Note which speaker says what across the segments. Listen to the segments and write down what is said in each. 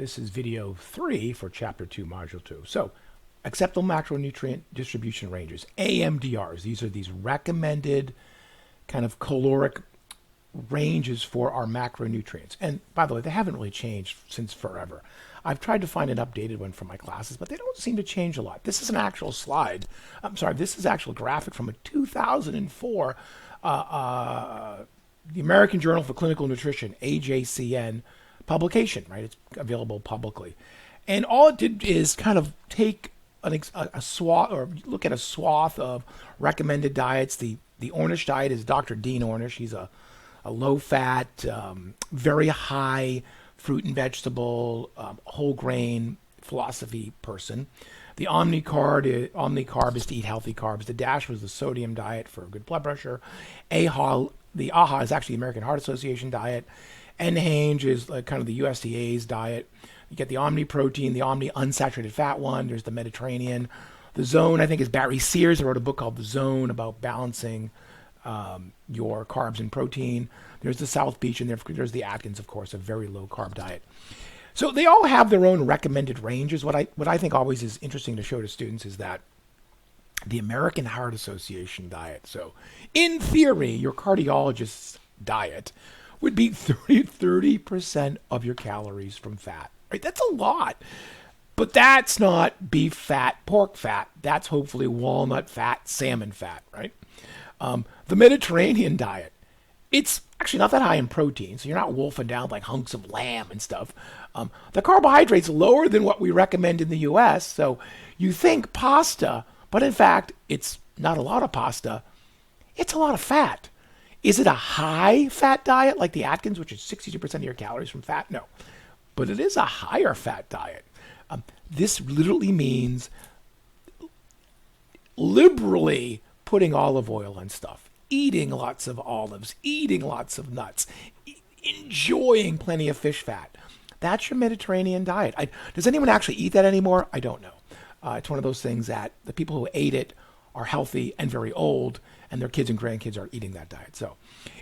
Speaker 1: This is video 3 for Chapter 2, Module 2. So, acceptable macronutrient distribution ranges, AMDRs. These are these recommended kind of caloric ranges for our macronutrients. And by the way, they haven't really changed since forever. I've tried to find an updated one for my classes, but they don't seem to change a lot. This is an actual slide. This is actual graphic from a 2004 the American Journal for Clinical Nutrition, AJCN, publication, right? It's available publicly. And all it did is kind of take a swath, or look at a swath of recommended diets. The Ornish diet is Dr. Dean Ornish. He's a low-fat, very high fruit and vegetable, whole grain philosophy person. The Omnicarb is to eat healthy carbs. The DASH was the sodium diet for good blood pressure. The AHA is actually the American Heart Association diet. NHANGE is kind of the USDA's diet. You get the Omni protein, the Omni unsaturated fat one. There's the Mediterranean. The Zone, I think, is Barry Sears. I wrote a book called The Zone about balancing your carbs and protein. There's the South Beach, and there's the Atkins, of course, a very low carb diet. So they all have their own recommended ranges. What I think always is interesting to show to students is that the American Heart Association diet. So in theory, your cardiologist's diet would be 30% of your calories from fat. Right? That's a lot. But that's not beef fat, pork fat. That's hopefully walnut fat, salmon fat, right? The Mediterranean diet, it's actually not that high in protein, so you're not wolfing down like hunks of lamb and stuff. The carbohydrate's lower than what we recommend in the U.S., so you think pasta, but in fact, it's not a lot of pasta. It's a lot of fat. Is it a high-fat diet like the Atkins, which is 62% of your calories from fat? No. But it is a higher-fat diet. This literally means liberally putting olive oil on stuff, eating lots of olives, eating lots of nuts, enjoying plenty of fish fat. That's your Mediterranean diet. Does anyone actually eat that anymore? I don't know. It's one of those things that the people who ate it are healthy and very old, and their kids and grandkids are eating that diet. So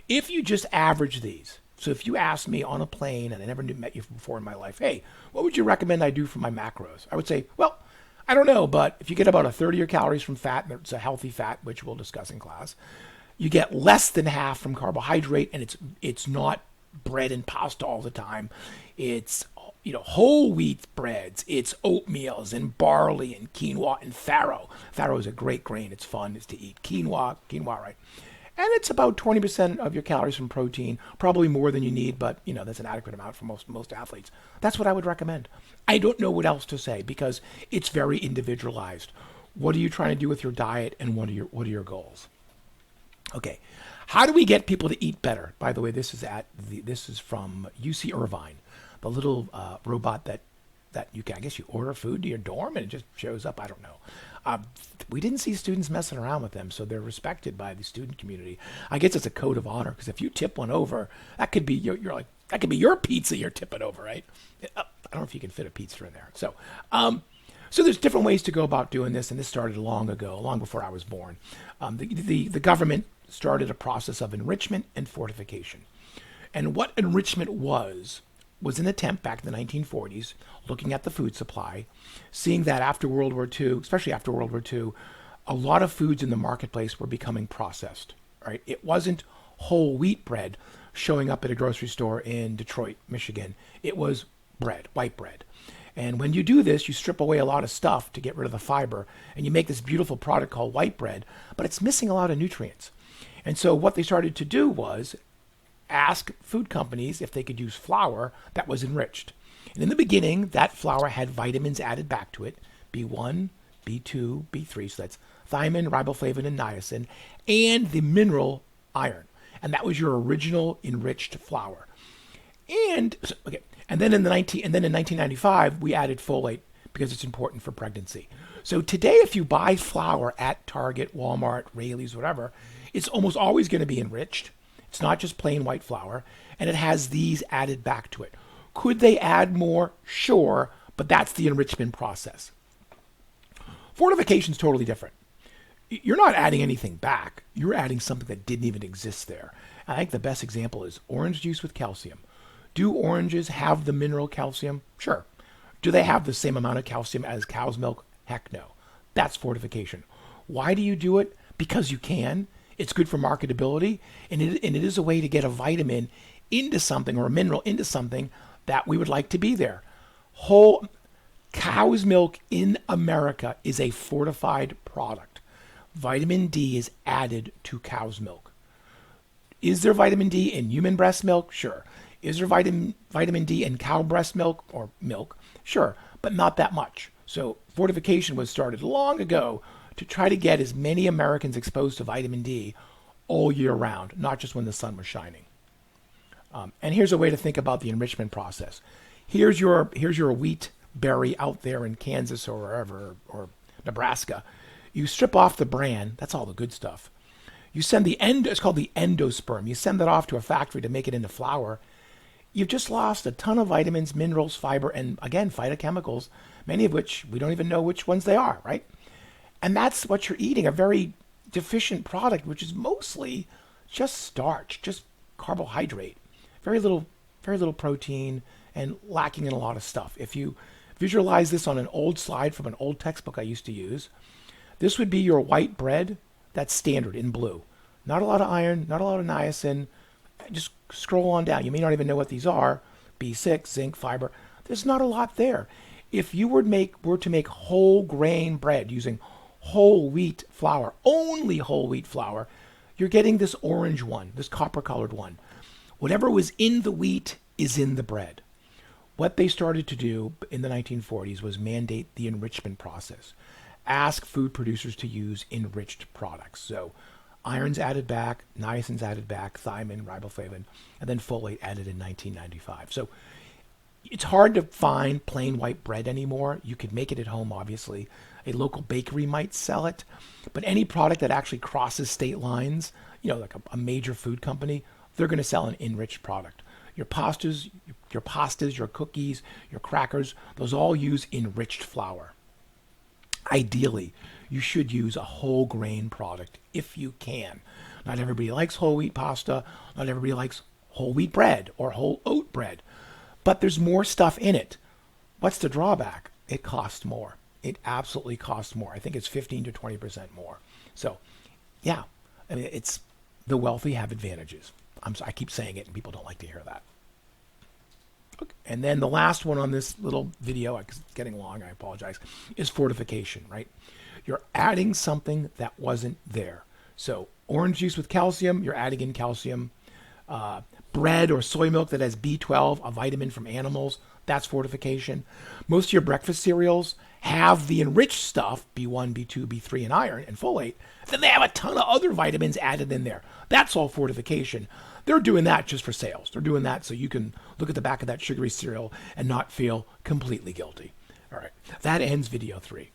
Speaker 1: if you just average these, so if you asked me on a plane, and I never met you before in my life, hey, what would you recommend I do for my macros? I would say, well, I don't know, but if you get about a third of your calories from fat, and it's a healthy fat, which we'll discuss in class, you get less than half from carbohydrate, and it's not bread and pasta all the time. It's whole wheat breads, it's oatmeals and barley and quinoa and farro. Farro is a great grain. It's fun. It's to eat quinoa, right? And it's about 20% of your calories from protein, probably more than you need, but that's an adequate amount for most athletes. That's what I would recommend. I don't know what else to say because it's very individualized. What are you trying to do with your diet, and what are your goals? Okay, how do we get people to eat better? By the way, this is from UC Irvine, the little robot that you can, I guess you order food to your dorm and it just shows up. I don't know. We didn't see students messing around with them, so they're respected by the student community. I guess it's a code of honor because if you tip one over, that could be that could be your pizza you're tipping over, right? I don't know if you can fit a pizza in there. So there's different ways to go about doing this, and this started long ago, long before I was born. The government started a process of enrichment and fortification. And what enrichment was an attempt back in the 1940s, looking at the food supply, seeing that after World War II, especially after World War II, a lot of foods in the marketplace were becoming processed, right? It wasn't whole wheat bread showing up at a grocery store in Detroit, Michigan. It was bread, white bread. And when you do this, you strip away a lot of stuff to get rid of the fiber, and you make this beautiful product called white bread, but it's missing a lot of nutrients. And so what they started to do was ask food companies if they could use flour that was enriched. And in the beginning, that flour had vitamins added back to it, B1, B2, B3, so that's thiamine, riboflavin, and niacin, and the mineral iron. And that was your original enriched flour. And then in 1995, we added folate because it's important for pregnancy. So today, if you buy flour at Target, Walmart, Raley's, whatever, it's almost always going to be enriched. It's not just plain white flour, and it has these added back to it. Could they add more? Sure, but that's the enrichment process. Fortification is totally different. You're not adding anything back. You're adding something that didn't even exist there. I think the best example is orange juice with calcium. Do oranges have the mineral calcium? Sure. Do they have the same amount of calcium as cow's milk? Heck no. That's fortification. Why do you do it? Because you can. It's good for marketability, and it is a way to get a vitamin into something or a mineral into something that we would like to be there. Whole cow's milk in America is a fortified product. Vitamin D is added to cow's milk. Is there vitamin D in human breast milk? Sure. Is there vitamin D in cow breast milk or milk? Sure, but not that much. So fortification was started long ago to try to get as many Americans exposed to vitamin D all year round, not just when the sun was shining. And here's a way to think about the enrichment process. Here's your wheat berry out there in Kansas or wherever, or Nebraska. You strip off the bran, that's all the good stuff. You send it's called the endosperm. You send that off to a factory to make it into flour. You've just lost a ton of vitamins, minerals, fiber, and again, phytochemicals, many of which we don't even know which ones they are, right? And that's what you're eating, a very deficient product, which is mostly just starch, just carbohydrate. Very little protein and lacking in a lot of stuff. If you visualize this on an old slide from an old textbook I used to use, this would be your white bread that's standard in blue. Not a lot of iron, not a lot of niacin. Just scroll on down. You may not even know what these are. B6, zinc, fiber. There's not a lot there. If you were to make whole grain bread using whole wheat flour, only whole wheat flour, you're getting this orange one, this copper colored one. Whatever was in the wheat is in the bread. What they started to do in the 1940s was mandate the enrichment process. Ask food producers to use enriched products. So iron's added back, niacin's added back, thiamine, riboflavin, and then folate added in 1995. So it's hard to find plain white bread anymore. You could make it at home, obviously. A local bakery might sell it. But any product that actually crosses state lines, like a major food company, they're going to sell an enriched product. Your pastas, your cookies, your crackers, those all use enriched flour. Ideally, you should use a whole grain product if you can. Not everybody likes whole wheat pasta. Not everybody likes whole wheat bread or whole oat bread. But there's more stuff in it. What's the drawback? It costs more. It absolutely costs more. I think it's 15 to 20% more. So, yeah, it's the wealthy have advantages. I keep saying it and people don't like to hear that. Okay. And then the last one on this little video, it's getting long, I apologize, is fortification, right? You're adding something that wasn't there. So orange juice with calcium, you're adding in calcium. Bread or soy milk that has B12, a vitamin from animals, that's fortification. Most of your breakfast cereals have the enriched stuff, B1, B2, B3, and iron, and folate. Then they have a ton of other vitamins added in there. That's all fortification. They're doing that just for sales. They're doing that so you can look at the back of that sugary cereal and not feel completely guilty. All right, that ends video 3.